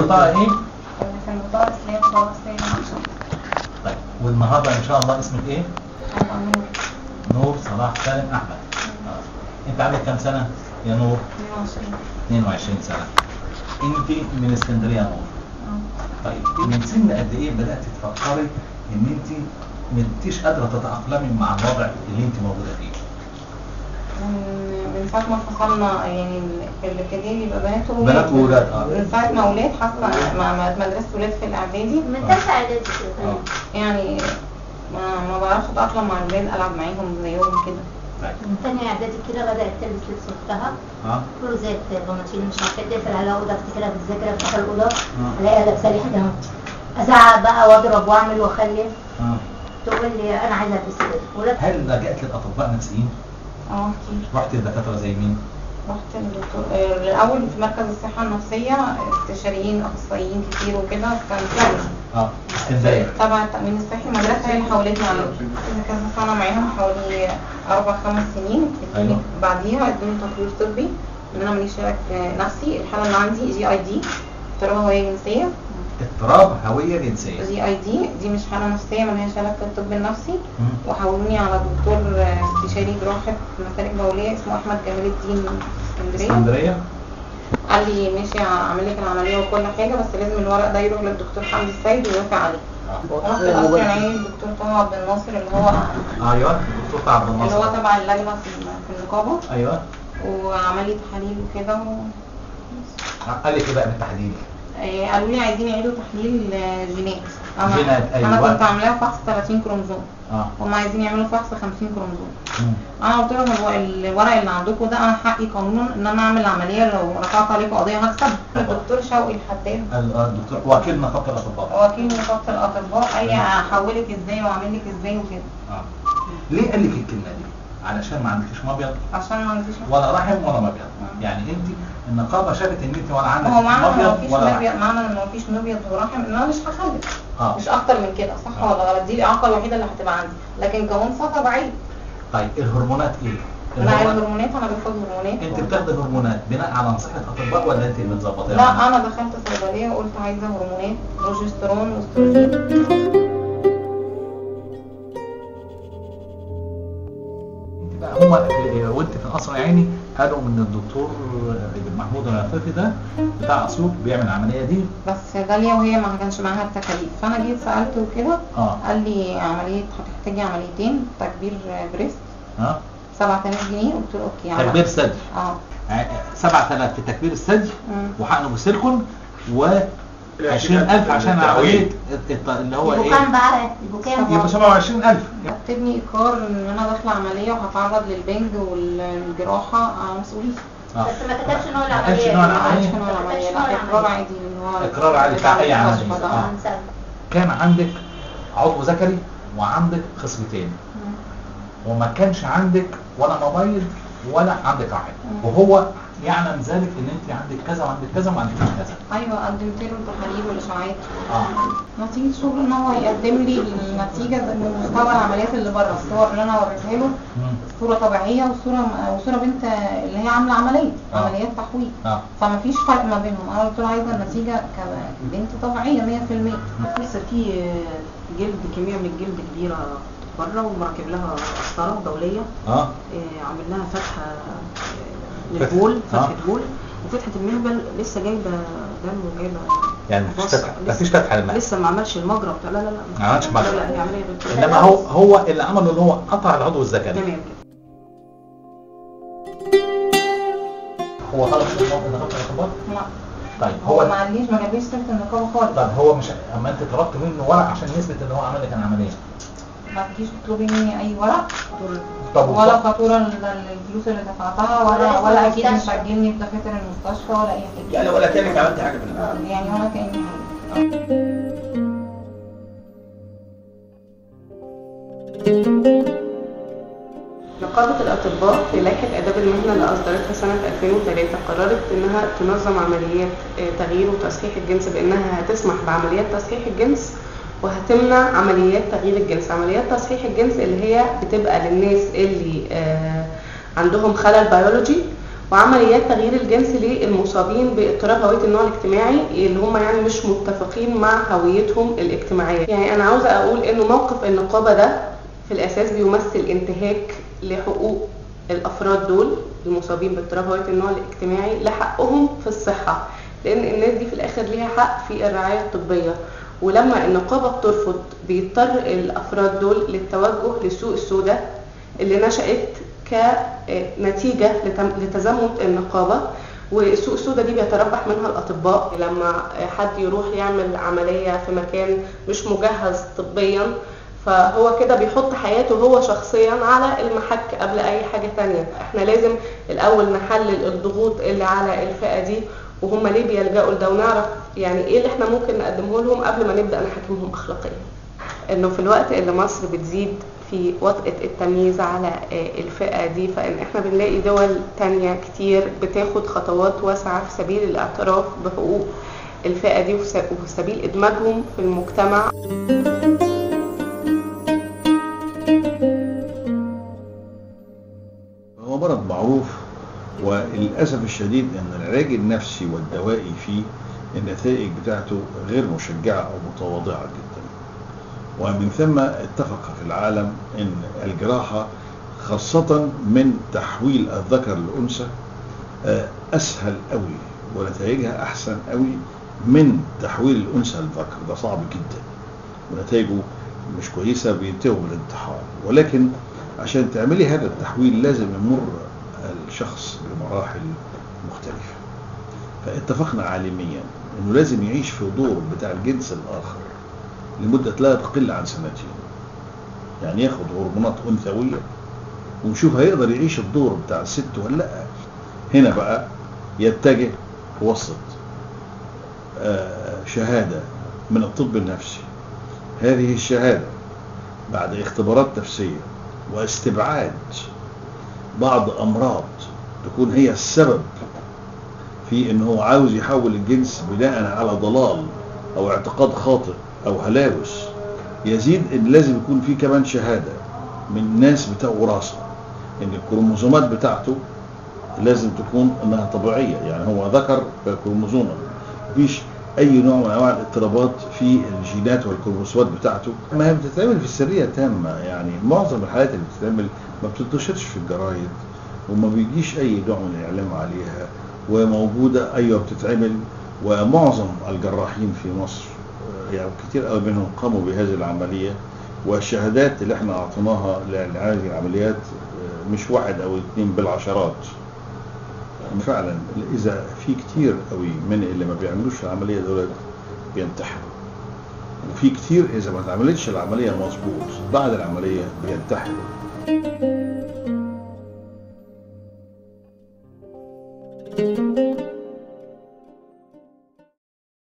البطاقه ايه؟ في البطاقه اسلام صلاح سيد عشان. طيب والنهارده ان شاء الله اسمك ايه؟ نور. نور صلاح سالم احمد. انت عندك كام سنه يا نور؟ 22 سنه. انت من اسكندريه يا نور. طيب من سن قد ايه بدات تفكري ان انت ما انتيش قادره تتاقلمي مع الوضع اللي انت موجوده فيه؟ من ساعة ما فصلنا يعني الابتدائي بيبقى بنات وولاد. من ساعة ما ولاد حاسة مع مدرسة ولاد في الإعدادي من تالتة إعدادي كده. يعني ما بعرفش أتأقلم مع الولاد، ألعب معاهم زيهم كده. من تانية إعدادي كده بدأت تلبس لبس أختها. كله زي البناطيل مش عارفة تقفل على الأوضة، أفتكرها بتذاكر أفتح الأوضة ألاقيها لابسة لي حاجة. أزعق بقى وأضرب وأعمل وأخلف. تقول لي أنا عايزة ألبس كده. هل لجأت للأطباء نفسيين؟ كتير. رحت لدكاترة زي مين؟ رحت للدكتور الأول في مركز الصحة النفسية، استشاريين أخصائيين كتير وكده، كان فعلا اسكندرية تبع التأمين الصحي. مدرسة هي اللي حولتني عليه كذا سنة معاهم، حوالي 4-5 سنين. بعديها ادوني تقرير طبي إن أنا ماليش شبك نفسي. الحالة اللي عندي GID، اضطراب هوية جنسية. اضطراب هوية جنسية. GID دي مش حالة نفسية، ملهاش علاقة بالطب النفسي. وحولوني على دكتور استشاري جراحة مسالك بولية اسمه أحمد جمال الدين اسكندرية. قال لي ماشي هعمل لك العملية وكل حاجة، بس لازم الورق ده يروح للدكتور حمدي السيد ويوافق عليه. رحت القصر العيني الدكتور طه عبد الناصر اللي هو ايوه الدكتور طه عبد الناصر اللي هو تبع اللجنة في النقابة. ايوه. وعمل لي تحاليل وكده قال لك ايه بقى بالتحليل؟ قالوا لي عايزين يعيدوا تحليل جينات. جينات ايوه. انا كنت عاملاه فحص 30 كروموزوم. هم عايزين يعملوا فحص 50 كروموزوم. انا قلت لهم الورق اللي عندكم ده انا حقي قانونا ان انا اعمل عمليه، لو رفعت عليكم قضيه هكسبها. الدكتور شوقي الحداد الدكتور وكيل نقابه الاطباء. وكيل نقابه الاطباء قال لي هحولك ازاي واعمل لك ازاي وكده. ليه قال لك الكلمه دي؟ علشان ما عندكيش مبيض؟ عشان ما عنديش ولا رحم ولا مبيض. يعني انت النقابه شافت ان انت ولا عندك مبيض ولا رحم. معنى ان ما فيش مبيض ورحم ان انا مش هخلف. مش اكتر من كده، صح ولا غلط؟ دي الاعاقه الوحيده اللي هتبقى عندي، لكن كأنثى طبيعيه. طيب الهرمونات ايه؟ الهرمونات انا باخد هرمونات. انت بتاخدي هرمونات بناء على نصيحه اطباء ولا انت اللي بتظبطيها؟ لا انا دخلت صيدليه وقلت عايزه هرمونات بروجسترون واستروجين. هم وانت في القصر العيني قالوا ان الدكتور محمود العفيفي ده بتاع اسيوط بيعمل العمليه دي بس غاليه وهي ما كانش معاها التكاليف، فانا جيت سالته وكده. قال لي عمليه هتحتاجي عمليتين، تكبير بريست 7000 جنيه. قلت له اوكي. تكبير ثدي 7000 في تكبير الثدي وحقن بوسيلكون و 20,000 عشان عمليه اللي هو ايه؟ البكام بقى البكام يبقى 27,000. كتبني اقرار ان انا داخله عمليه وهتعرض للبنج والجراحه على مسؤوليتي. بس ما كتبش نوع العمليه. ما كتبش نوع العمليه. لا اقرار عادي اللي هو اقرار عادي بتاع اي عمليه. كان عندك عضو ذكري وعندك خصيتين وما كانش عندك ولا مبيض ولا عندك رحم، وهو يعلم ذلك ان انت عندك كذا وعندك كذا وعندك كذا. ايوه قدمت له التحاليل والاشعاعات. نتيجه شغل ان هو يقدم لي النتيجه من مستوى العمليات اللي بره. الصور اللي انا وريتها له صوره طبيعيه وصوره بنت اللي هي عامله عمليات تحويل. فما فيش فرق ما بينهم. انا قلت له عايزه النتيجه كبنت طبيعيه 100%. لسه في جلد كميه من الجلد كبيره بره ومركب لها قسطره دوليه. عامل لها فتحه للبول، فتحه بول، وفتحه المهبل لسه جايبه دم وجايبه يعني مفيش فتحه للمهبل. لسه ما عملش المجرى بتاع. لا ما عملش مجرى. لا عمليه غير. انما هو اللي عمله اللي هو قطع العضو الذكري. تمام كده. هو طلب نقابه الاطباء؟ لا. طيب هو ما جابليش سيره النقابه خالص. طب هو مش اما انت طلبت منه ورق عشان يثبت ان هو عمل لك العمليه؟ ما تجيش تطلبي مني اي ورق ولا فاتوره للفلوس اللي دفعتها ولا اكيد مش هتجيلني بدفاتر المستشفى ولا اي حاجه. يعني ولا كانك عملت حاجه في العمل. يعني ولا كاني نقابة الأطباء في لائحة آداب المهنة اللي أصدرتها سنة 2003 قررت إنها تنظم عمليات تغيير وتصحيح الجنس، بإنها هتسمح بعمليات تصحيح الجنس وهتمنع عمليات تغيير الجنس. عمليات تصحيح الجنس اللي هي بتبقى للناس اللي عندهم خلل بيولوجي وعمليات تغيير الجنس للمصابين باضطراب هوية النوع الاجتماعي اللي هم يعني مش متفقين مع هويتهم الاجتماعية. يعني انا عاوزة اقول انه موقف النقابة ده في الاساس بيمثل انتهاك لحقوق الافراد دول المصابين باضطراب هوية النوع الاجتماعي لحقهم في الصحة، لان الناس دي في الاخر ليها حق في الرعاية الطبية. ولما النقابة بترفض بيضطر الافراد دول للتوجه للسوق السوداء اللي نشأت كنتيجة لتزمت النقابة، والسوق السوداء دي بيتربح منها الأطباء. لما حد يروح يعمل عملية في مكان مش مجهز طبيا فهو كده بيحط حياته هو شخصيا على المحك قبل أي حاجة تانية. احنا لازم الأول نحلل الضغوط اللي على الفئة دي وهم ليه بيلجأوا لده، ونعرف يعني ايه اللي احنا ممكن نقدمه لهم قبل ما نبدأ نحاكمهم أخلاقيا. انه في الوقت اللي مصر بتزيد في وطأة التمييز على الفئة دي، فإن احنا بنلاقي دول تانية كتير بتاخد خطوات واسعة في سبيل الاعتراف بحقوق الفئة دي وفي سبيل إدماجهم في المجتمع. هو مرض معروف، وللأسف الشديد أن العلاج النفسي والدوائي فيه النتائج بتاعته غير مشجعة أو متواضعة جدا. ومن ثم اتفق في العالم ان الجراحة خاصة من تحويل الذكر للأنثى اسهل قوي ونتائجها احسن قوي من تحويل الأنثى للذكر. ده صعب جدا ونتائجه مش كويسة، بينتهوا بالانتحار. ولكن عشان تعملي هذا التحويل لازم يمر الشخص بمراحل مختلفة. فاتفقنا عالميا انه لازم يعيش في دور بتاع الجنس الاخر لمدة لا تقل عن 2 سنين، يعني ياخد هرمونات أنثوية ونشوف هيقدر يعيش الدور بتاع الست ولا لا. هنا بقى يتجه وسط شهادة من الطب النفسي. هذه الشهادة بعد اختبارات نفسية واستبعاد بعض أمراض تكون هي السبب في انه عاوز يحول الجنس بناء على ضلال او اعتقاد خاطئ او هلاوس، يزيد ان لازم يكون في كمان شهادة من ناس بتاع وراثة ان الكروموزومات بتاعته لازم تكون انها طبيعية، يعني هو ذكر كروموزوما، مفيش اي نوع من انواع الاضطرابات في الجينات والكروموسومات بتاعته. ما هي بتتعمل في السرية تامة، يعني معظم الحالات اللي بتتعمل ما بتنتشرش في الجرايد وما بيجيش اي نوع من الاعلام عليها، وموجودة ايوه بتتعمل. ومعظم الجراحين في مصر يعني كتير قوي منهم قاموا بهذه العملية، والشهادات اللي احنا اعطيناها لهذه العمليات مش 1 أو 2 بالعشرات. فعلا اذا في كتير قوي من اللي ما بيعملوش العملية دول بينتحروا، وفي كتير اذا ما اتعملتش العملية مظبوط بعد العملية بينتحروا.